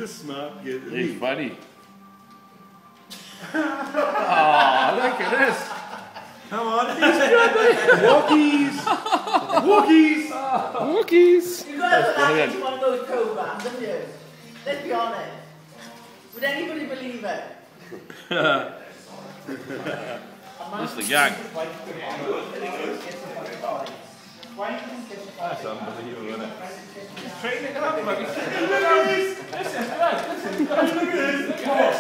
a smart kid. He's funny. Oh, look at this. Come on. Walkies. Walkies. Walkies. You've got to put that into one of those programs, haven't you? Let's be honest. Would anybody believe it? Just the gang. That's unbelievable, isn't it? He's training it up, look at this. Listen, look at this.